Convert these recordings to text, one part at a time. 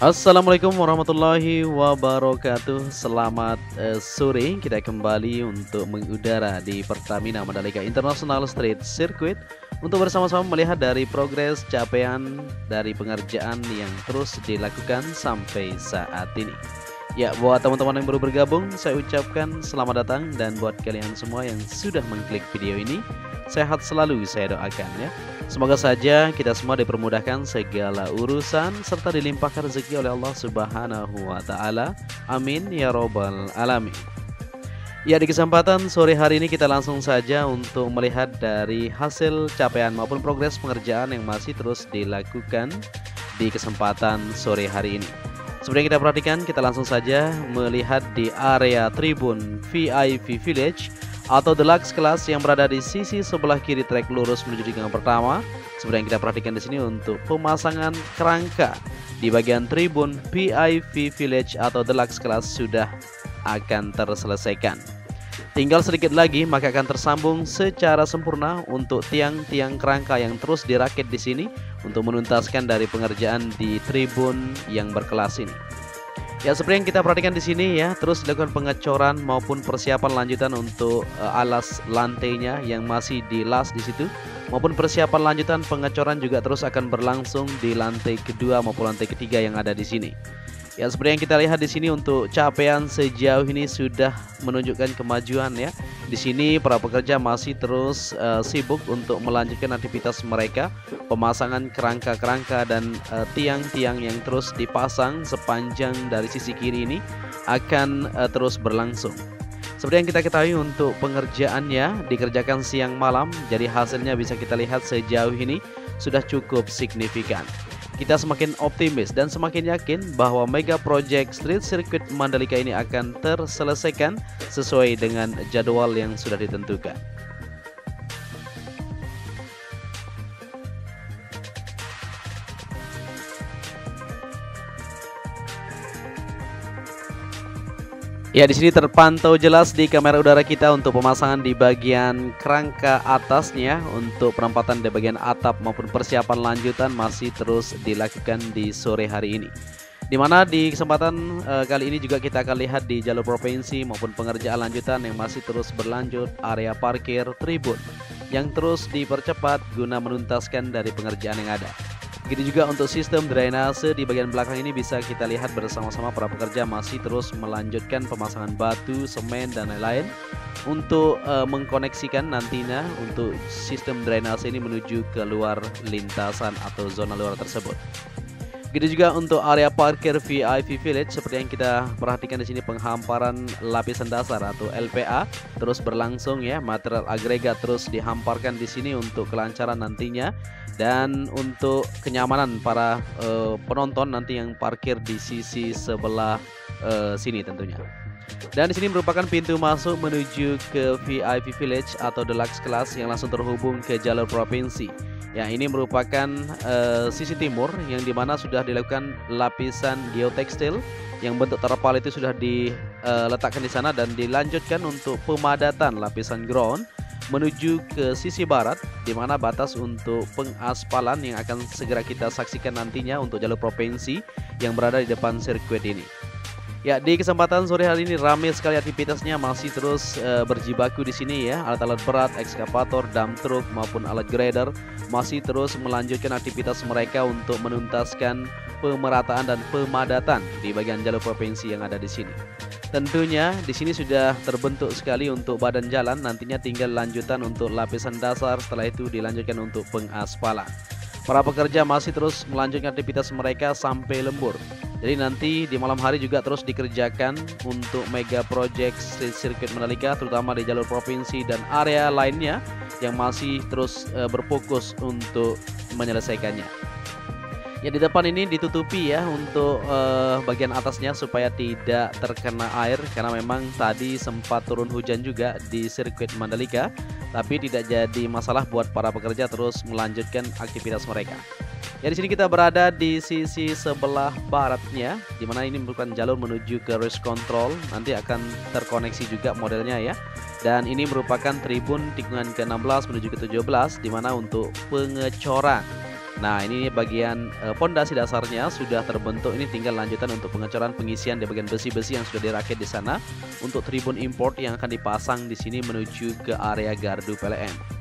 Assalamualaikum warahmatullahi wabarakatuh. Selamat sore. Kita kembali untuk mengudara di Pertamina Mandalika International Street Circuit untuk bersama-sama melihat dari progres capaian dari pengerjaan yang terus dilakukan sampai saat ini. Ya, buat teman-teman yang baru bergabung, saya ucapkan selamat datang, dan buat kalian semua yang sudah mengklik video ini, sehat selalu saya doakan ya. Semoga saja kita semua dipermudahkan segala urusan serta dilimpahkan rezeki oleh Allah Subhanahu wa taala. Amin ya robbal alamin. Ya, di kesempatan sore hari ini kita langsung saja untuk melihat dari hasil capaian maupun progres pengerjaan yang masih terus dilakukan di kesempatan sore hari ini. Seperti yang kita perhatikan, kita langsung saja melihat di area tribun VIP Village atau deluxe kelas yang berada di sisi sebelah kiri trek lurus menuju di gang pertama. Seperti yang kita perhatikan di sini untuk pemasangan kerangka di bagian tribun VIP Village atau deluxe kelas sudah akan terselesaikan. Tinggal sedikit lagi maka akan tersambung secara sempurna untuk tiang-tiang kerangka yang terus dirakit di sini untuk menuntaskan dari pengerjaan di tribun yang berkelas ini. Ya, seperti yang kita perhatikan di sini ya, terus dilakukan pengecoran maupun persiapan lanjutan untuk alas lantainya yang masih dilas di situ, maupun persiapan lanjutan pengecoran juga terus akan berlangsung di lantai kedua maupun lantai ketiga yang ada di sini. Ya, seperti yang kita lihat di sini untuk capaian sejauh ini sudah menunjukkan kemajuan ya. Di sini para pekerja masih terus sibuk untuk melanjutkan aktivitas mereka, pemasangan kerangka-kerangka dan tiang-tiang yang terus dipasang sepanjang dari sisi kiri ini akan terus berlangsung. Seperti yang kita ketahui untuk pengerjaannya dikerjakan siang malam, jadi hasilnya bisa kita lihat sejauh ini sudah cukup signifikan. Kita semakin optimis dan semakin yakin bahwa mega project Street Circuit Mandalika ini akan terselesaikan sesuai dengan jadwal yang sudah ditentukan. Ya, di sini terpantau jelas di kamera udara kita untuk pemasangan di bagian kerangka atasnya untuk penempatan di bagian atap maupun persiapan lanjutan masih terus dilakukan di sore hari ini. Dimana di kesempatan kali ini juga kita akan lihat di jalur provinsi maupun pengerjaan lanjutan yang masih terus berlanjut, area parkir tribun yang terus dipercepat guna menuntaskan dari pengerjaan yang ada. Begitu juga untuk sistem drainase di bagian belakang ini bisa kita lihat bersama-sama para pekerja masih terus melanjutkan pemasangan batu, semen dan lain-lain untuk mengkoneksikan nantinya untuk sistem drainase ini menuju ke luar lintasan atau zona luar tersebut. Begitu juga untuk area parkir VIP Village, seperti yang kita perhatikan di sini penghamparan lapisan dasar atau LPA terus berlangsung ya, material agregat terus dihamparkan di sini untuk kelancaran nantinya dan untuk kenyamanan para penonton nanti yang parkir di sisi sebelah sini tentunya. Dan di sini merupakan pintu masuk menuju ke VIP Village atau deluxe class yang langsung terhubung ke jalur provinsi. Ya, ini merupakan sisi timur yang dimana sudah dilakukan lapisan geotekstil yang bentuk terpal itu sudah diletakkan di sana dan dilanjutkan untuk pemadatan lapisan ground menuju ke sisi barat, di mana batas untuk pengaspalan yang akan segera kita saksikan nantinya untuk jalur provinsi yang berada di depan sirkuit ini. Ya, di kesempatan sore hari ini ramai sekali aktivitasnya, masih terus berjibaku di sini ya. Alat-alat berat, ekskavator, dump truck maupun alat grader masih terus melanjutkan aktivitas mereka untuk menuntaskan pemerataan dan pemadatan di bagian jalur provinsi yang ada di sini. Tentunya di sini sudah terbentuk sekali untuk badan jalan, nantinya tinggal lanjutan untuk lapisan dasar, setelah itu dilanjutkan untuk pengaspalan. Para pekerja masih terus melanjutkan aktivitas mereka sampai lembur. Jadi nanti di malam hari juga terus dikerjakan untuk mega project Street Circuit Mandalika, terutama di jalur provinsi dan area lainnya yang masih terus berfokus untuk menyelesaikannya. Ya, di depan ini ditutupi ya untuk bagian atasnya supaya tidak terkena air, karena memang tadi sempat turun hujan juga di sirkuit Mandalika, tapi tidak jadi masalah buat para pekerja terus melanjutkan aktivitas mereka. Ya, di sini kita berada di sisi sebelah baratnya, di mana ini merupakan jalur menuju ke race control, nanti akan terkoneksi juga modelnya ya. Dan ini merupakan tribun tikungan ke-16 menuju ke-17, di mana untuk pengecoran Nah, ini bagian pondasi dasarnya sudah terbentuk. Ini tinggal lanjutan untuk pengecoran pengisian di bagian besi-besi yang sudah dirakit di sana untuk tribun import yang akan dipasang di sini menuju ke area gardu PLN.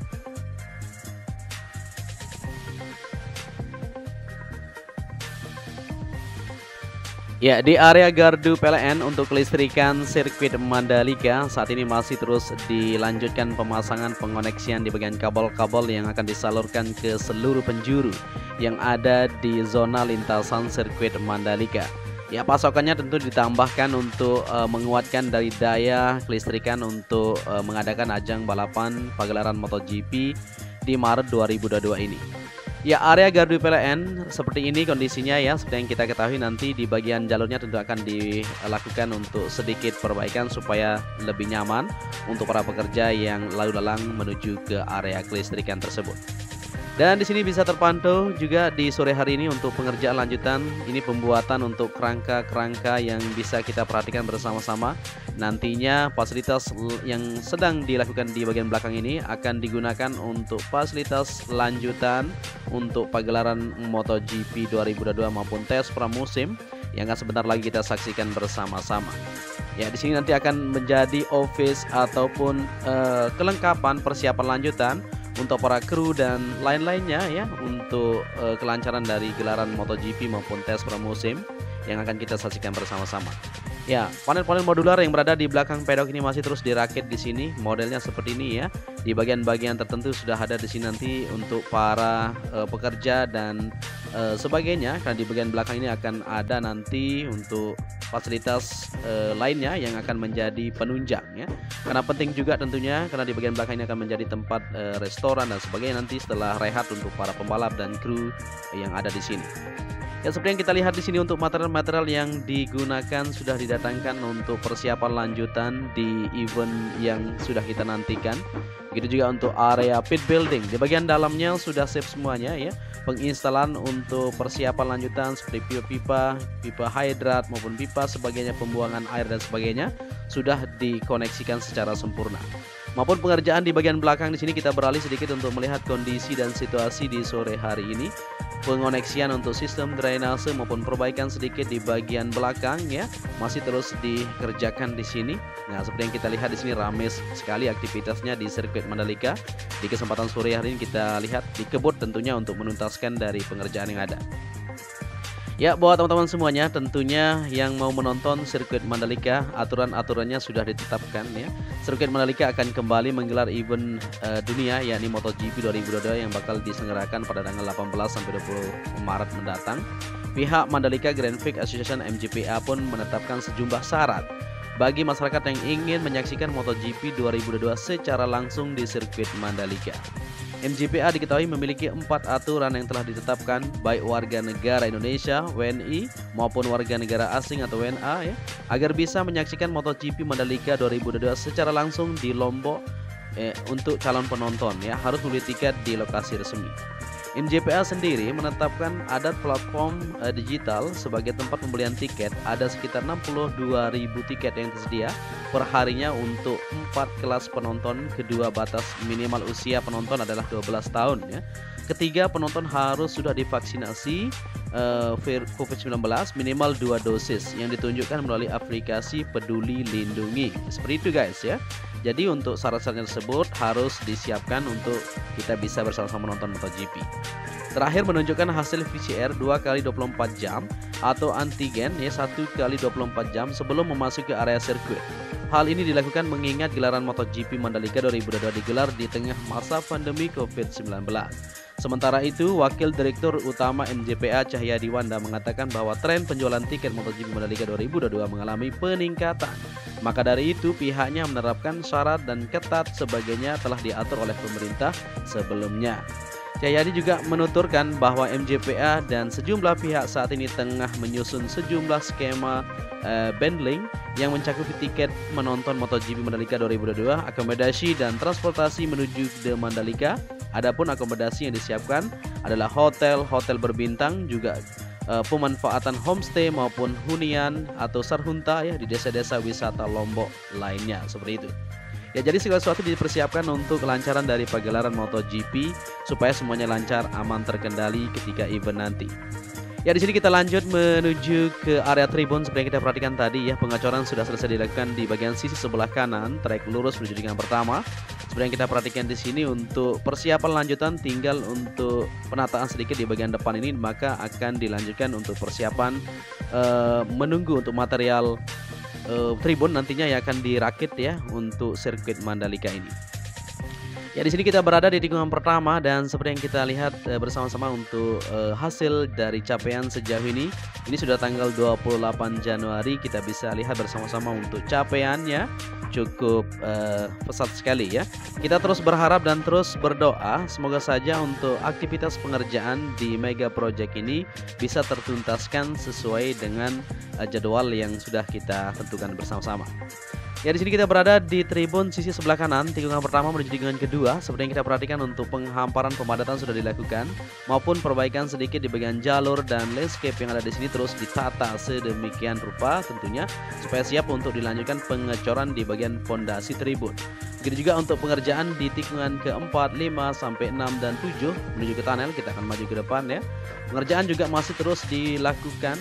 Ya, di area gardu PLN untuk kelistrikan sirkuit Mandalika saat ini masih terus dilanjutkan pemasangan pengoneksian di bagian kabel-kabel yang akan disalurkan ke seluruh penjuru yang ada di zona lintasan sirkuit Mandalika. Ya, pasokannya tentu ditambahkan untuk menguatkan dari daya kelistrikan untuk mengadakan ajang balapan pagelaran MotoGP di Maret 2022 ini. Ya, area gardu PLN seperti ini kondisinya ya, seperti yang kita ketahui nanti di bagian jalurnya tentu akan dilakukan untuk sedikit perbaikan supaya lebih nyaman untuk para pekerja yang lalu lalang menuju ke area kelistrikan tersebut. Dan di sini bisa terpantau juga di sore hari ini untuk pengerjaan lanjutan. Ini pembuatan untuk kerangka-kerangka yang bisa kita perhatikan bersama-sama. Nantinya fasilitas yang sedang dilakukan di bagian belakang ini akan digunakan untuk fasilitas lanjutan untuk pagelaran MotoGP 2022 maupun tes pramusim yang akan sebentar lagi kita saksikan bersama-sama. Ya, di sini nanti akan menjadi office ataupun kelengkapan persiapan lanjutan untuk para kru dan lain-lainnya ya, untuk kelancaran dari gelaran MotoGP maupun tes pramusim yang akan kita saksikan bersama-sama. Ya, panel-panel modular yang berada di belakang pedok ini masih terus dirakit di sini. Modelnya seperti ini ya. Di bagian-bagian tertentu sudah ada di sini nanti untuk para pekerja dan sebagainya. Karena di bagian belakang ini akan ada nanti untuk fasilitas lainnya yang akan menjadi penunjang ya. Karena penting juga tentunya karena di bagian belakang ini akan menjadi tempat restoran dan sebagainya nanti setelah rehat untuk para pembalap dan kru yang ada di sini. Ya, seperti yang kita lihat di sini untuk material-material yang digunakan sudah didatangkan untuk persiapan lanjutan di event yang sudah kita nantikan. Begitu juga untuk area pit building. Di bagian dalamnya sudah siap semuanya ya. Penginstalan untuk persiapan lanjutan seperti pipa-pipa, pipa hidrat maupun pipa sebagainya, pembuangan air dan sebagainya sudah dikoneksikan secara sempurna. Maupun pengerjaan di bagian belakang di sini kita beralih sedikit untuk melihat kondisi dan situasi di sore hari ini. Pengoneksian untuk sistem drainase maupun perbaikan sedikit di bagian belakang ya masih terus dikerjakan di sini. Nah, seperti yang kita lihat di sini ramai sekali aktivitasnya di sirkuit Mandalika. Di kesempatan sore hari ini kita lihat dikebut tentunya untuk menuntaskan dari pengerjaan yang ada. Ya, buat teman-teman semuanya tentunya yang mau menonton sirkuit Mandalika, aturan-aturannya sudah ditetapkan ya. Sirkuit Mandalika akan kembali menggelar event dunia yakni MotoGP 2022 yang bakal diselenggarakan pada tanggal 18 sampai 20 Maret mendatang. Pihak Mandalika Grand Prix Association MGPA pun menetapkan sejumlah syarat bagi masyarakat yang ingin menyaksikan MotoGP 2022 secara langsung di sirkuit Mandalika. MGPA diketahui memiliki 4 aturan yang telah ditetapkan baik warga negara Indonesia (WNI) maupun warga negara asing atau WNA ya, agar bisa menyaksikan MotoGP Mandalika 2022 secara langsung di Lombok untuk calon penonton ya, harus membeli tiket di lokasi resmi. MGPA sendiri menetapkan ada platform digital sebagai tempat pembelian tiket. Ada sekitar 62.000 tiket yang tersedia per harinya untuk 4 kelas penonton. Kedua, batas minimal usia penonton adalah 12 tahun ya. Ketiga, penonton harus sudah divaksinasi COVID-19 minimal 2 dosis yang ditunjukkan melalui aplikasi Peduli Lindungi. Seperti itu guys ya. Jadi untuk syarat-syarat tersebut harus disiapkan untuk kita bisa bersama-sama menonton MotoGP. Terakhir, menunjukkan hasil PCR 2x24 jam atau antigen ya 1x24 jam sebelum memasuki area sirkuit. Hal ini dilakukan mengingat gelaran MotoGP Mandalika 2022 digelar di tengah masa pandemi COVID-19. Sementara itu, Wakil Direktur Utama MGPA Cahyadi Wanda mengatakan bahwa tren penjualan tiket MotoGP Mandalika 2022 mengalami peningkatan. Maka dari itu, pihaknya menerapkan syarat dan ketat sebagainya telah diatur oleh pemerintah sebelumnya. Cahyadi juga menuturkan bahwa MGPA dan sejumlah pihak saat ini tengah menyusun sejumlah skema bundling yang mencakup tiket menonton MotoGP Mandalika 2022, akomodasi dan transportasi menuju ke Mandalika. Adapun akomodasi yang disiapkan adalah hotel berbintang, juga pemanfaatan homestay maupun hunian atau sarhunta ya di desa-desa wisata Lombok lainnya, seperti itu. Ya, jadi segala sesuatu dipersiapkan untuk kelancaran dari pagelaran MotoGP supaya semuanya lancar, aman, terkendali ketika event nanti. Ya, di sini kita lanjut menuju ke area tribun. Seperti yang kita perhatikan tadi ya, pengecoran sudah selesai dilakukan di bagian sisi sebelah kanan, trek lurus menuju dengan pertama. Seperti yang kita perhatikan di sini, untuk persiapan lanjutan tinggal untuk penataan sedikit di bagian depan ini, maka akan dilanjutkan untuk persiapan menunggu untuk material tribun nantinya yang akan dirakit ya untuk sirkuit Mandalika ini. Ya, di sini kita berada di tikungan pertama dan seperti yang kita lihat bersama-sama untuk hasil dari capaian sejauh ini sudah tanggal 28 Januari. Kita bisa lihat bersama-sama untuk capaiannya cukup pesat sekali ya. Kita terus berharap dan terus berdoa semoga saja untuk aktivitas pengerjaan di Mega Project ini bisa tertuntaskan sesuai dengan jadwal yang sudah kita tentukan bersama-sama. Ya, di sini kita berada di tribun sisi sebelah kanan, tikungan pertama menuju tikungan kedua. Seperti yang kita perhatikan untuk penghamparan pemadatan sudah dilakukan maupun perbaikan sedikit di bagian jalur dan landscape yang ada di sini terus ditata sedemikian rupa tentunya supaya siap untuk dilanjutkan pengecoran di bagian pondasi tribun. Begitu juga untuk pengerjaan di tikungan keempat, 5 sampai 6 dan 7 menuju ke tunnel. Kita akan maju ke depan ya. Pengerjaan juga masih terus dilakukan,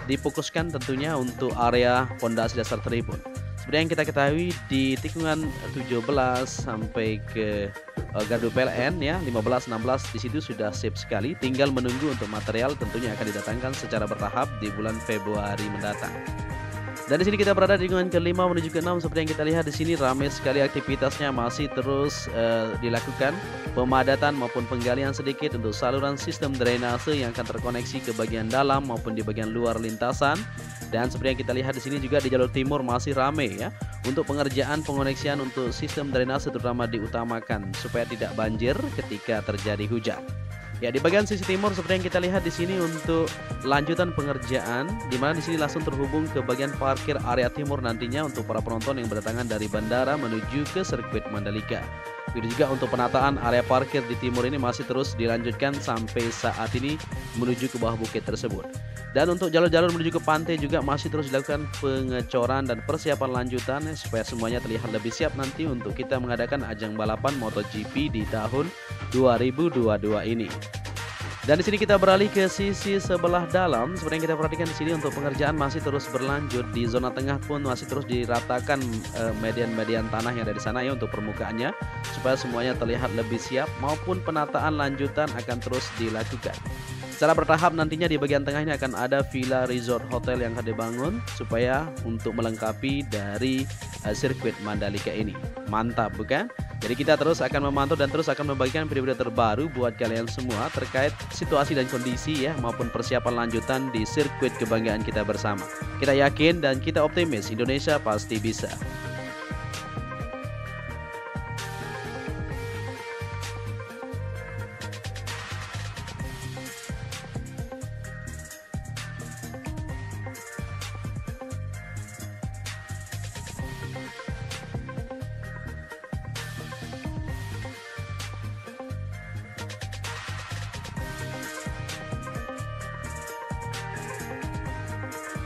difokuskan tentunya untuk area pondasi dasar tribun. Seperti yang kita ketahui di tikungan 17 sampai ke gardu PLN ya, 15, 16 di situ sudah sip sekali. Tinggal menunggu untuk material tentunya akan didatangkan secara bertahap di bulan Februari mendatang. Dan di sini kita berada di tikungan kelima menuju ke-6. Seperti yang kita lihat di sini ramai sekali aktivitasnya, masih terus dilakukan pemadatan maupun penggalian sedikit untuk saluran sistem drainase yang akan terkoneksi ke bagian dalam maupun di bagian luar lintasan. Dan seperti yang kita lihat di sini juga di jalur timur masih ramai ya untuk pengerjaan pengoneksian untuk sistem drainase, terutama diutamakan supaya tidak banjir ketika terjadi hujan. Ya, di bagian sisi timur seperti yang kita lihat di sini untuk lanjutan pengerjaan, di mana di sini langsung terhubung ke bagian parkir area timur nantinya untuk para penonton yang berdatangan dari bandara menuju ke sirkuit Mandalika. Begitu juga untuk penataan area parkir di timur ini masih terus dilanjutkan sampai saat ini menuju ke bawah bukit tersebut. Dan untuk jalur-jalur menuju ke pantai juga masih terus dilakukan pengecoran dan persiapan lanjutan supaya semuanya terlihat lebih siap nanti untuk kita mengadakan ajang balapan MotoGP di tahun 2022 ini. Dan di sini kita beralih ke sisi sebelah dalam. Seperti yang kita perhatikan di sini untuk pengerjaan masih terus berlanjut. Di zona tengah pun masih terus diratakan median-median tanah yang ada di sana ya untuk permukaannya supaya semuanya terlihat lebih siap, maupun penataan lanjutan akan terus dilakukan. Secara bertahap nantinya di bagian tengah ini akan ada villa resort hotel yang akan dibangun supaya untuk melengkapi dari sirkuit Mandalika ini. Mantap bukan? Jadi kita terus akan memantau dan terus akan membagikan video-video terbaru buat kalian semua terkait situasi dan kondisi ya maupun persiapan lanjutan di sirkuit kebanggaan kita bersama. Kita yakin dan kita optimis Indonesia pasti bisa.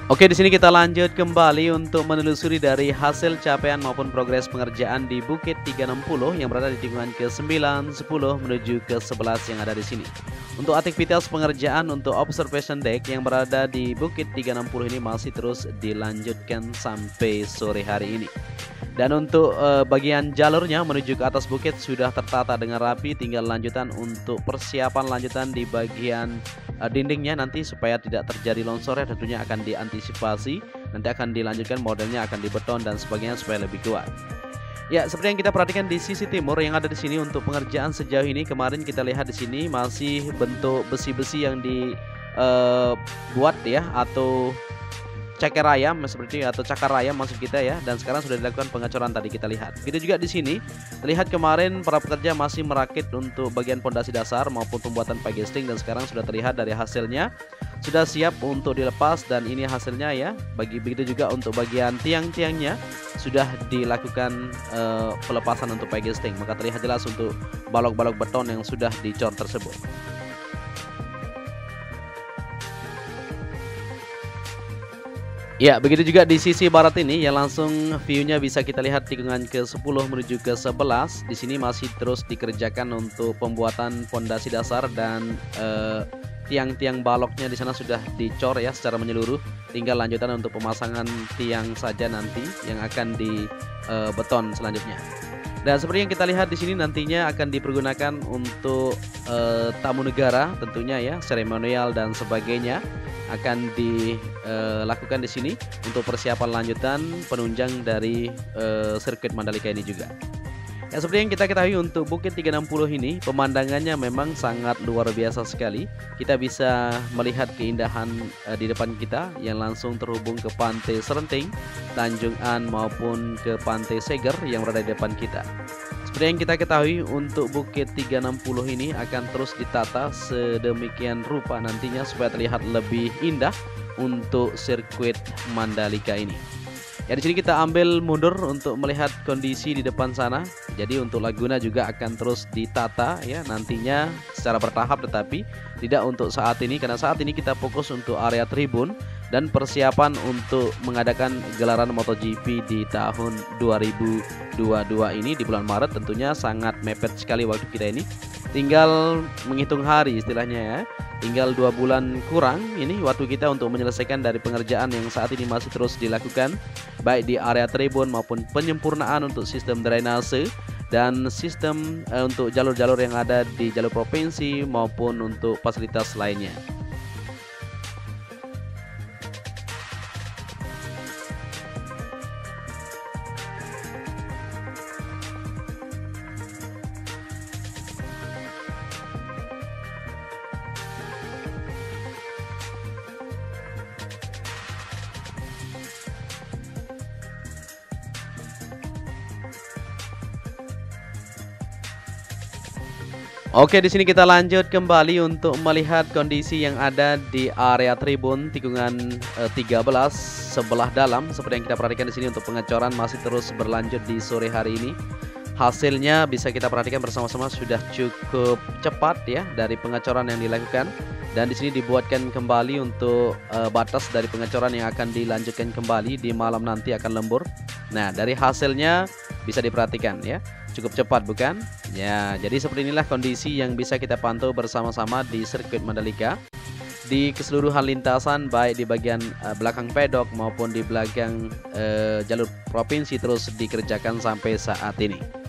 Oke, di sini kita lanjut kembali untuk menelusuri dari hasil capaian maupun progres pengerjaan di Bukit 360 yang berada di tikungan ke-9, 10 menuju ke-11 yang ada di sini. Untuk aktivitas pengerjaan untuk observation deck yang berada di Bukit 360 ini masih terus dilanjutkan sampai sore hari ini. Dan untuk bagian jalurnya menuju ke atas bukit sudah tertata dengan rapi, tinggal lanjutan untuk persiapan lanjutan di bagian dindingnya nanti supaya tidak terjadi longsor ya, tentunya akan diantisipasi. Nanti akan dilanjutkan modelnya akan dibeton dan sebagainya supaya lebih kuat. Ya, seperti yang kita perhatikan di sisi timur yang ada di sini untuk pengerjaan sejauh ini, kemarin kita lihat di sini masih bentuk besi-besi yang dibuat ya, atau cakar rayam seperti atau cakar rayam maksud kita ya, dan sekarang sudah dilakukan pengecoran tadi kita lihat. Begitu juga di sini terlihat kemarin para pekerja masih merakit untuk bagian pondasi dasar maupun pembuatan pagesting, dan sekarang sudah terlihat dari hasilnya sudah siap untuk dilepas, dan ini hasilnya ya. Begitu juga untuk bagian tiang-tiangnya sudah dilakukan pelepasan untuk pagesting, maka terlihat jelas untuk balok-balok beton yang sudah dicor tersebut. Ya, begitu juga di sisi barat ini yang langsung view-nya bisa kita lihat tikungan ke-10 menuju ke-11. Di sini masih terus dikerjakan untuk pembuatan fondasi dasar dan tiang-tiang baloknya di sana sudah dicor ya secara menyeluruh. Tinggal lanjutan untuk pemasangan tiang saja nanti yang akan di beton selanjutnya. Dan seperti yang kita lihat di sini nantinya akan dipergunakan untuk tamu negara tentunya ya, seremonial dan sebagainya akan dilakukan di sini untuk persiapan lanjutan penunjang dari sirkuit Mandalika ini juga. Ya, seperti yang kita ketahui untuk Bukit 360 ini pemandangannya memang sangat luar biasa sekali. Kita bisa melihat keindahan di depan kita yang langsung terhubung ke Pantai Serenting, Tanjung An maupun ke Pantai Seger yang berada di depan kita. Seperti yang kita ketahui untuk Bukit 360 ini akan terus ditata sedemikian rupa nantinya supaya terlihat lebih indah untuk sirkuit Mandalika ini. Ya, di sini kita ambil mundur untuk melihat kondisi di depan sana. Jadi untuk Laguna juga akan terus ditata ya nantinya secara bertahap, tetapi tidak untuk saat ini karena saat ini kita fokus untuk area tribun dan persiapan untuk mengadakan gelaran MotoGP di tahun 2022 ini di bulan Maret. Tentunya sangat mepet sekali waktu kita ini. Tinggal menghitung hari istilahnya ya. Tinggal 2 bulan kurang ini waktu kita untuk menyelesaikan dari pengerjaan yang saat ini masih terus dilakukan baik di area tribun maupun penyempurnaan untuk sistem drainase dan sistem untuk jalur-jalur yang ada di jalur provinsi maupun untuk fasilitas lainnya. Oke, di sini kita lanjut kembali untuk melihat kondisi yang ada di area tribun tikungan 13 sebelah dalam. Seperti yang kita perhatikan di sini untuk pengecoran masih terus berlanjut di sore hari ini. Hasilnya bisa kita perhatikan bersama-sama sudah cukup cepat ya dari pengecoran yang dilakukan. Dan di sini dibuatkan kembali untuk batas dari pengecoran yang akan dilanjutkan kembali di malam nanti akan lembur. Nah, dari hasilnya bisa diperhatikan ya. Cukup cepat bukan? Ya, jadi seperti inilah kondisi yang bisa kita pantau bersama-sama di sirkuit Mandalika. Di keseluruhan lintasan baik di bagian belakang pedok maupun di belakang jalur provinsi terus dikerjakan sampai saat ini.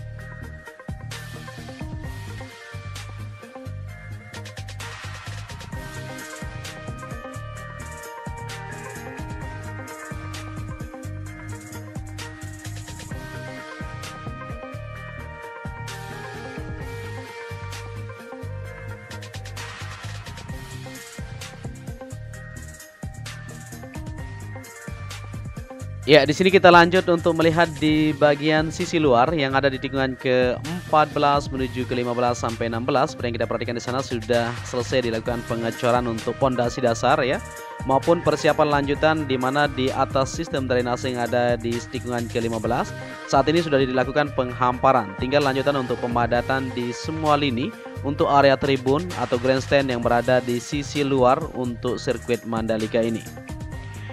Ya, di sini kita lanjut untuk melihat di bagian sisi luar yang ada di tikungan ke-14 menuju ke-15 sampai 16. Seperti yang kita perhatikan di sana sudah selesai dilakukan pengecoran untuk pondasi dasar ya, maupun persiapan lanjutan di mana di atas sistem drainase yang ada di tikungan ke-15. Saat ini sudah dilakukan penghamparan. Tinggal lanjutan untuk pemadatan di semua lini untuk area tribun atau grandstand yang berada di sisi luar untuk sirkuit Mandalika ini.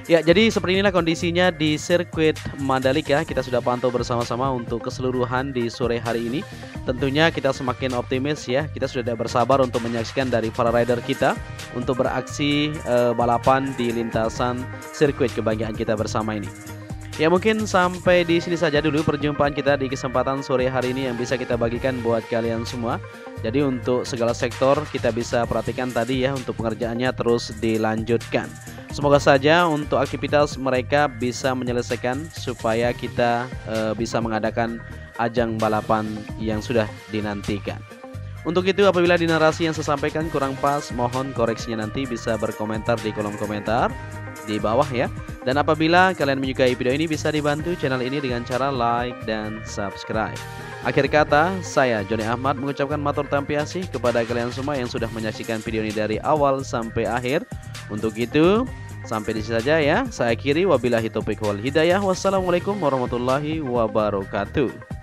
Ya, jadi seperti inilah kondisinya di sirkuit Mandalika. Kita sudah pantau bersama-sama untuk keseluruhan di sore hari ini. Tentunya kita semakin optimis ya. Kita sudah tidak bersabar untuk menyaksikan dari para rider kita untuk beraksi balapan di lintasan sirkuit kebanggaan kita bersama ini. Ya, mungkin sampai di sini saja dulu perjumpaan kita di kesempatan sore hari ini yang bisa kita bagikan buat kalian semua. Jadi untuk segala sektor kita bisa perhatikan tadi ya, untuk pengerjaannya terus dilanjutkan. Semoga saja untuk aktivitas mereka bisa menyelesaikan supaya kita bisa mengadakan ajang balapan yang sudah dinantikan. Untuk itu apabila di narasi yang saya sampaikan kurang pas, mohon koreksinya nanti bisa berkomentar di kolom komentar di bawah ya. Dan apabila kalian menyukai video ini bisa dibantu channel ini dengan cara like dan subscribe. Akhir kata, saya Joni Ahmad mengucapkan matur tampiasih kepada kalian semua yang sudah menyaksikan video ini dari awal sampai akhir. Untuk itu, sampai di sini saja ya. Saya akhiri, wabillahi taufiq wal hidayah. Wassalamualaikum warahmatullahi wabarakatuh.